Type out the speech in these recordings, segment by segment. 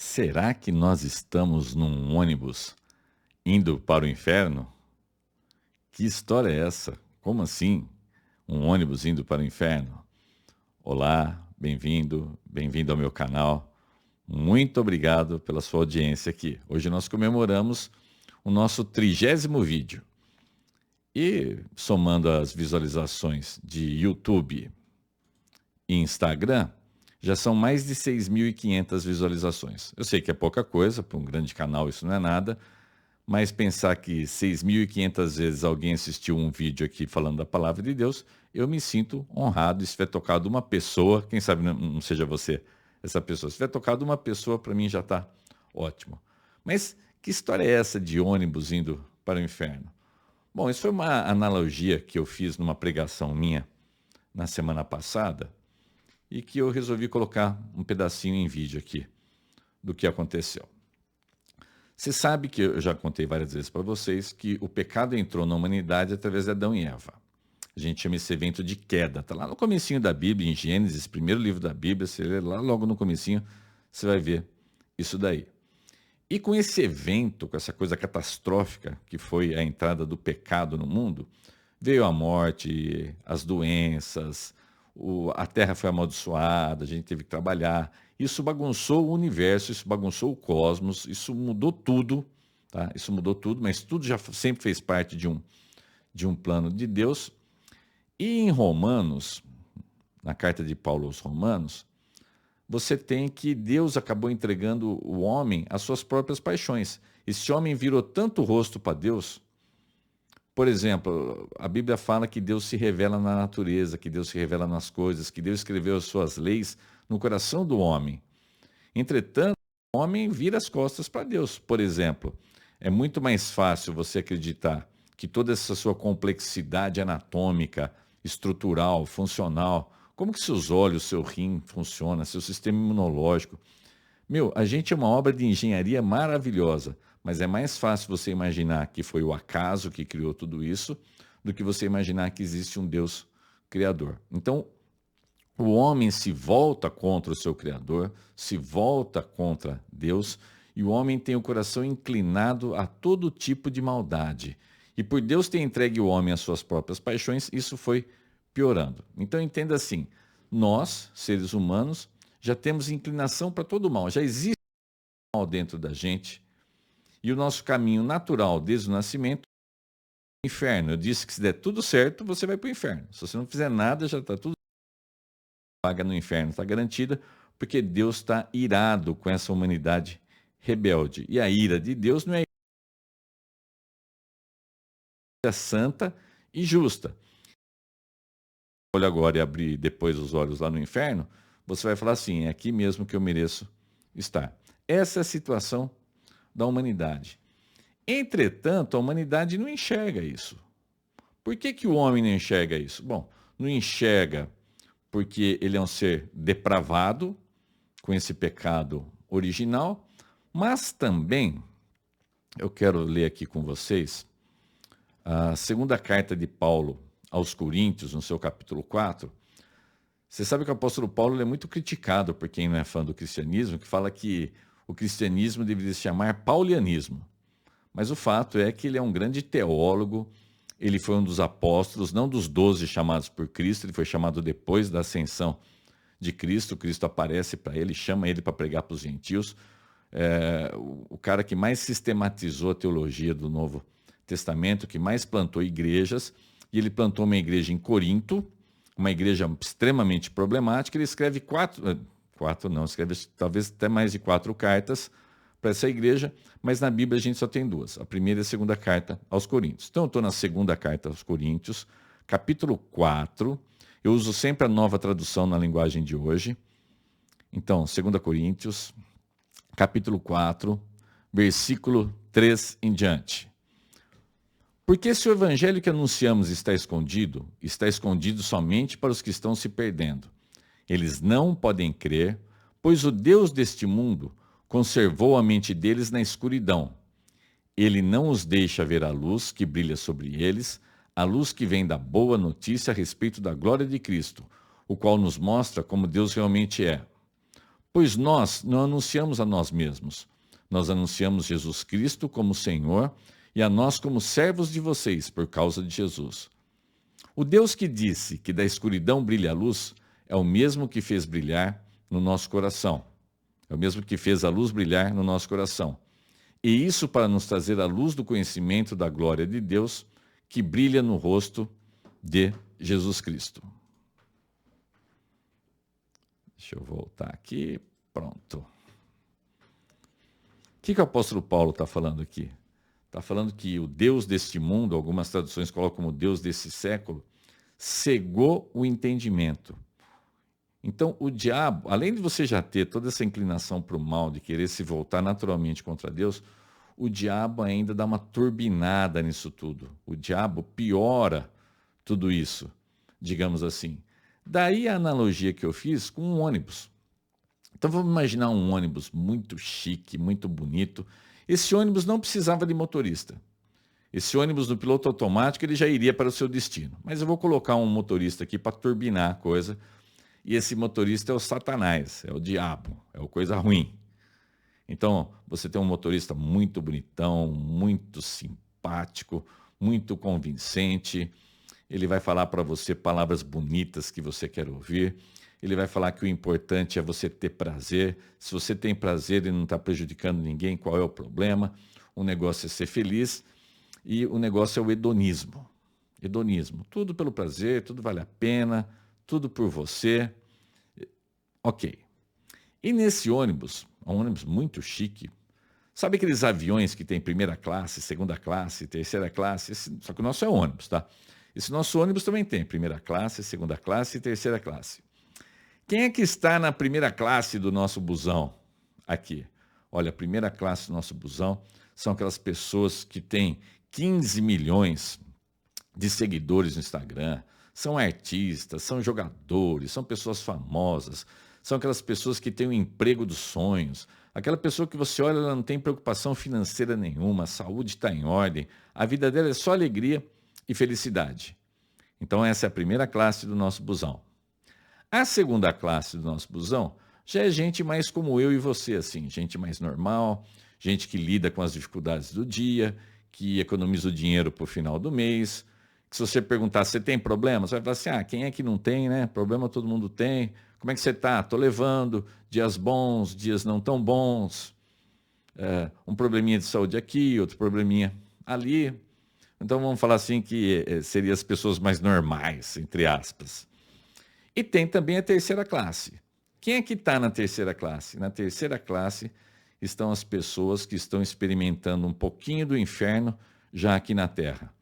Será que nós estamos num ônibus indo para o inferno? Que história é essa? Como assim? Um ônibus indo para o inferno? Olá, bem-vindo, bem-vindo ao meu canal. Muito obrigado pela sua audiência aqui. Hoje nós comemoramos o nosso 30º vídeo. E somando as visualizações de YouTube e Instagram, já são mais de 6.500 visualizações. Eu sei que é pouca coisa, para um grande canal isso não é nada, mas pensar que 6.500 vezes alguém assistiu um vídeo aqui falando da palavra de Deus, eu me sinto honrado. Se tiver tocado uma pessoa, quem sabe não seja você essa pessoa, se tiver tocado uma pessoa, para mim já está ótimo. Mas que história é essa de ônibus indo para o inferno? Bom, isso foi uma analogia que eu fiz numa pregação minha na semana passada e que eu resolvi colocar um pedacinho em vídeo aqui do que aconteceu. Você sabe que eu já contei várias vezes para vocês que o pecado entrou na humanidade através de Adão e Eva. A gente chama esse evento de queda. Está lá no comecinho da Bíblia, em Gênesis, primeiro livro da Bíblia, você lê lá logo no comecinho, você vai ver isso daí. E com esse evento, com essa coisa catastrófica que foi a entrada do pecado no mundo, veio a morte, as doenças, a terra foi amaldiçoada, a gente teve que trabalhar. Isso bagunçou o universo, isso bagunçou o cosmos, isso mudou tudo, tá? Isso mudou tudo, mas tudo já sempre fez parte de um plano de Deus. E em Romanos, na carta de Paulo aos Romanos, você tem que Deus acabou entregando o homem às suas próprias paixões. Esse homem virou tanto o rosto para Deus. Por exemplo, a Bíblia fala que Deus se revela na natureza, que Deus se revela nas coisas, que Deus escreveu as suas leis no coração do homem. Entretanto, o homem vira as costas para Deus. Por exemplo, é muito mais fácil você acreditar que toda essa sua complexidade anatômica, estrutural, funcional, como que seus olhos, seu rim funciona, seu sistema imunológico. Meu, a gente é uma obra de engenharia maravilhosa, mas é mais fácil você imaginar que foi o acaso que criou tudo isso do que você imaginar que existe um Deus criador. Então, o homem se volta contra o seu Criador, se volta contra Deus, e o homem tem o coração inclinado a todo tipo de maldade. E por Deus ter entregue o homem às suas próprias paixões, isso foi piorando. Então entenda assim, nós, seres humanos, já temos inclinação para todo o mal, já existe mal dentro da gente, e o nosso caminho natural desde o nascimento é o inferno. Eu disse que se der tudo certo, você vai para o inferno. Se você não fizer nada, já está tudo vaga no inferno está garantida, porque Deus está irado com essa humanidade rebelde. E a ira de Deus não é ira santa e justa. Olha agora e abrir depois os olhos lá no inferno, você vai falar assim, é aqui mesmo que eu mereço estar. Essa é a situação da humanidade. Entretanto, a humanidade não enxerga isso. Por que, que o homem não enxerga isso? Bom, não enxerga porque ele é um ser depravado, com esse pecado original, mas também eu quero ler aqui com vocês a segunda carta de Paulo aos Coríntios, no seu capítulo 4. Você sabe que o apóstolo Paulo é muito criticado por quem não é fã do cristianismo, que fala que o cristianismo deveria se chamar paulianismo. Mas o fato é que ele é um grande teólogo, ele foi um dos apóstolos, não dos 12 chamados por Cristo, ele foi chamado depois da ascensão de Cristo. Cristo aparece para ele, chama ele para pregar para os gentios. O cara que mais sistematizou a teologia do Novo Testamento, que mais plantou igrejas, e ele plantou uma igreja em Corinto, uma igreja extremamente problemática. Ele escreve escreve talvez até mais de 4 cartas para essa igreja, mas na Bíblia a gente só tem 2, a primeira e a segunda carta aos Coríntios. Então eu estou na segunda carta aos Coríntios, capítulo 4, eu uso sempre a nova tradução na linguagem de hoje. Então, 2 Coríntios, capítulo 4, versículo 3 em diante. Porque se o evangelho que anunciamos está escondido somente para os que estão se perdendo. Eles não podem crer, pois o Deus deste mundo conservou a mente deles na escuridão. Ele não os deixa ver a luz que brilha sobre eles, a luz que vem da boa notícia a respeito da glória de Cristo, o qual nos mostra como Deus realmente é. Pois nós não anunciamos a nós mesmos. Nós anunciamos Jesus Cristo como Senhor e a nós como servos de vocês por causa de Jesus. O Deus que disse que da escuridão brilha a luz é o mesmo que fez brilhar no nosso coração. É o mesmo que fez a luz brilhar no nosso coração. E isso para nos trazer a luz do conhecimento da glória de Deus que brilha no rosto de Jesus Cristo. Deixa eu voltar aqui. Pronto. O que o apóstolo Paulo está falando aqui? Está falando que o Deus deste mundo, algumas traduções colocam como Deus desse século, cegou o entendimento. Então, o diabo, além de você já ter toda essa inclinação para o mal, de querer se voltar naturalmente contra Deus, o diabo ainda dá uma turbinada nisso tudo. O diabo piora tudo isso, digamos assim. Daí a analogia que eu fiz com um ônibus. Então, vamos imaginar um ônibus muito chique, muito bonito. Esse ônibus não precisava de motorista. Esse ônibus no piloto automático ele já iria para o seu destino. Mas eu vou colocar um motorista aqui para turbinar a coisa. E esse motorista é o Satanás, é o diabo, é o coisa ruim. Então, você tem um motorista muito bonitão, muito simpático, muito convincente. Ele vai falar para você palavras bonitas que você quer ouvir. Ele vai falar que o importante é você ter prazer. Se você tem prazer e não está prejudicando ninguém, qual é o problema? O negócio é ser feliz e o negócio é o hedonismo. Hedonismo, tudo pelo prazer, tudo vale a pena, tudo por você. Ok. E nesse ônibus, um ônibus muito chique, sabe aqueles aviões que tem primeira classe, segunda classe, terceira classe? Só que o nosso é ônibus, tá? Esse nosso ônibus também tem primeira classe, segunda classe e terceira classe. Quem é que está na primeira classe do nosso busão aqui? Olha, a primeira classe do nosso busão são aquelas pessoas que têm 15 milhões de seguidores no Instagram, são artistas, são jogadores, são pessoas famosas, são aquelas pessoas que têm o emprego dos sonhos, aquela pessoa que você olha, ela não tem preocupação financeira nenhuma, a saúde está em ordem, a vida dela é só alegria e felicidade. Então essa é a primeira classe do nosso busão. A segunda classe do nosso busão já é gente mais como eu e você, assim, gente mais normal, gente que lida com as dificuldades do dia, que economiza o dinheiro para o final do mês. Que se você perguntar, você tem problema? Você vai falar assim, quem é que não tem, né? Problema todo mundo tem. Como é que você está? Estou levando dias bons, dias não tão bons. Um probleminha de saúde aqui, outro probleminha ali. Então vamos falar assim que seriam as pessoas mais normais, entre aspas. E tem também a terceira classe. Quem é que está na terceira classe? Na terceira classe estão as pessoas que estão experimentando um pouquinho do inferno já aqui na Terra.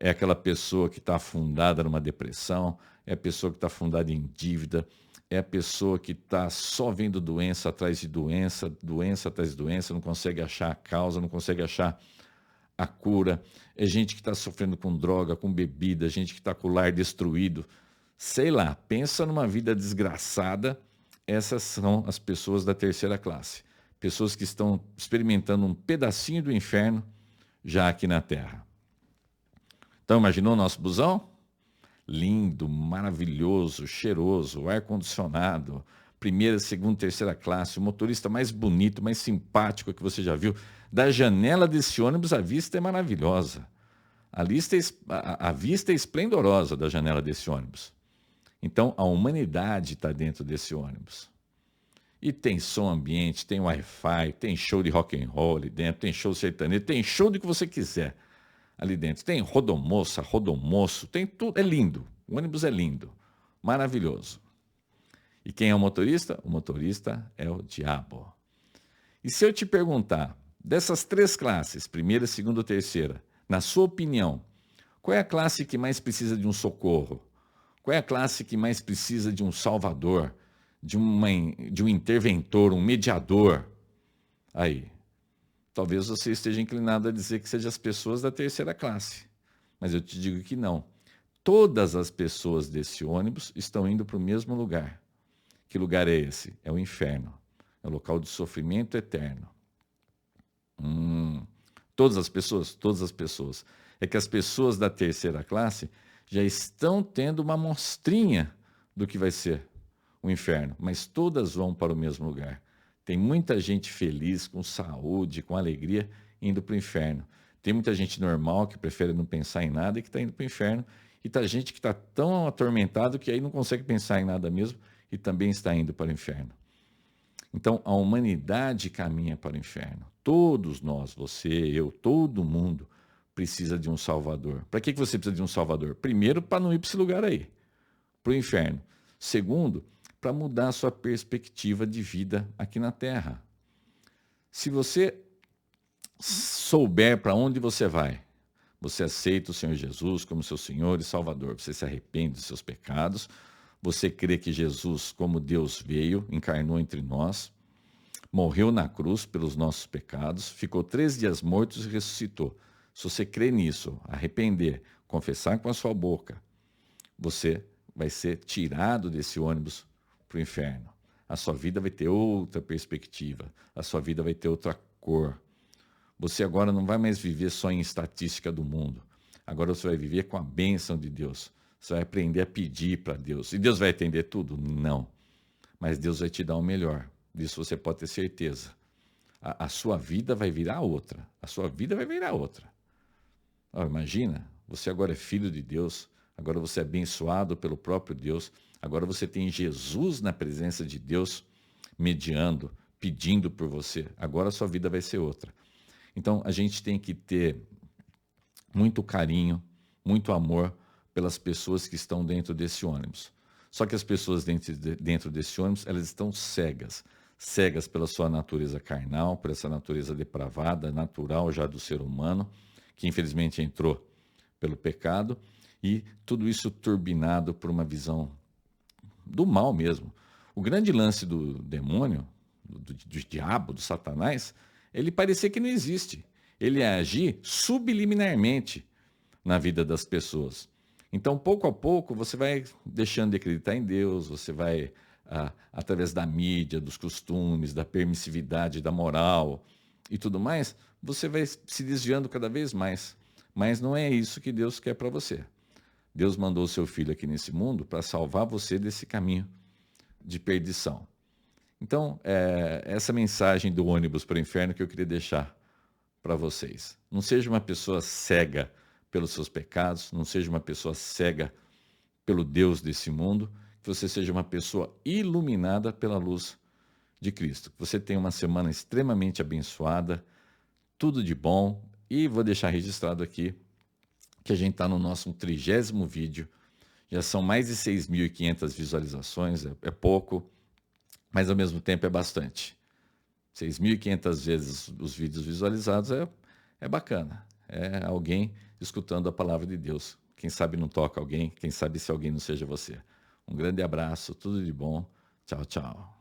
É aquela pessoa que está afundada numa depressão, é a pessoa que está afundada em dívida, é a pessoa que está só vendo doença atrás de doença, doença atrás de doença, não consegue achar a causa, não consegue achar a cura. É gente que está sofrendo com droga, com bebida, gente que está com o lar destruído. Sei lá, pensa numa vida desgraçada. Essas são as pessoas da terceira classe. Pessoas que estão experimentando um pedacinho do inferno já aqui na Terra. Então, imaginou o nosso busão? Lindo, maravilhoso, cheiroso, ar-condicionado, primeira, segunda, terceira classe, o motorista mais bonito, mais simpático que você já viu. Da janela desse ônibus, a vista é maravilhosa. A vista é esplendorosa da janela desse ônibus. Então, a humanidade está dentro desse ônibus. E tem som ambiente, tem Wi-Fi, tem show de rock and roll ali dentro, tem show sertanejo, tem show do que você quiser ali dentro. Tem rodomoça, rodomoço, tem tudo. É lindo. O ônibus é lindo, maravilhoso. E quem é o motorista? O motorista é o diabo. E se eu te perguntar, dessas três classes, primeira, segunda ou terceira, na sua opinião, qual é a classe que mais precisa de um socorro? Qual é a classe que mais precisa de um salvador, de um interventor, um mediador? Aí, talvez você esteja inclinado a dizer que sejam as pessoas da terceira classe. Mas eu te digo que não. Todas as pessoas desse ônibus estão indo para o mesmo lugar. Que lugar é esse? É o inferno. É o local de sofrimento eterno. Todas as pessoas? Todas as pessoas. É que as pessoas da terceira classe já estão tendo uma amostrinha do que vai ser o inferno, mas todas vão para o mesmo lugar. Tem muita gente feliz, com saúde, com alegria, indo para o inferno. Tem muita gente normal que prefere não pensar em nada e que está indo para o inferno. E tem gente que está tão atormentado que aí não consegue pensar em nada mesmo e também está indo para o inferno. Então, a humanidade caminha para o inferno. Todos nós, você, eu, todo mundo precisa de um Salvador. Para que você precisa de um Salvador? Primeiro, para não ir para esse lugar aí, para o inferno. Segundo, para mudar a sua perspectiva de vida aqui na Terra. Se você souber para onde você vai, você aceita o Senhor Jesus como seu Senhor e Salvador, você se arrepende dos seus pecados, você crê que Jesus, como Deus veio, encarnou entre nós, morreu na cruz pelos nossos pecados, ficou 3 dias morto e ressuscitou. Se você crê nisso, arrepender, confessar com a sua boca, você vai ser tirado desse ônibus para o inferno. A sua vida vai ter outra perspectiva, a sua vida vai ter outra cor. Você agora não vai mais viver só em estatística do mundo. Agora você vai viver com a bênção de Deus. Você vai aprender a pedir para Deus. E Deus vai atender tudo? Não. Mas Deus vai te dar o melhor. Disso você pode ter certeza. A sua vida vai virar outra. A sua vida vai virar outra. Imagina, você agora é filho de Deus. Agora você é abençoado pelo próprio Deus. Agora você tem Jesus na presença de Deus, mediando, pedindo por você. Agora a sua vida vai ser outra. Então, a gente tem que ter muito carinho, muito amor pelas pessoas que estão dentro desse ônibus. Só que as pessoas dentro desse ônibus, elas estão cegas. Cegas pela sua natureza carnal, por essa natureza depravada, natural já do ser humano, que infelizmente entrou pelo pecado, e tudo isso turbinado por uma visão do mal mesmo. O grande lance do demônio, do diabo, do Satanás, ele parecia que não existe. Ele ia agir subliminarmente na vida das pessoas. Então, pouco a pouco, você vai deixando de acreditar em Deus, você vai, através da mídia, dos costumes, da permissividade, da moral e tudo mais, você vai se desviando cada vez mais. Mas não é isso que Deus quer para você. Deus mandou o seu Filho aqui nesse mundo para salvar você desse caminho de perdição. Então, essa mensagem do ônibus para o inferno que eu queria deixar para vocês. Não seja uma pessoa cega pelos seus pecados, não seja uma pessoa cega pelo Deus desse mundo, que você seja uma pessoa iluminada pela luz de Cristo. Que você tenha uma semana extremamente abençoada, tudo de bom, e vou deixar registrado aqui que a gente está no nosso 30º vídeo, já são mais de 6.500 visualizações, é pouco, mas ao mesmo tempo é bastante. 6.500 vezes os vídeos visualizados é bacana. É alguém escutando a palavra de Deus. Quem sabe não toca alguém, quem sabe se alguém não seja você. Um grande abraço, tudo de bom. Tchau, tchau.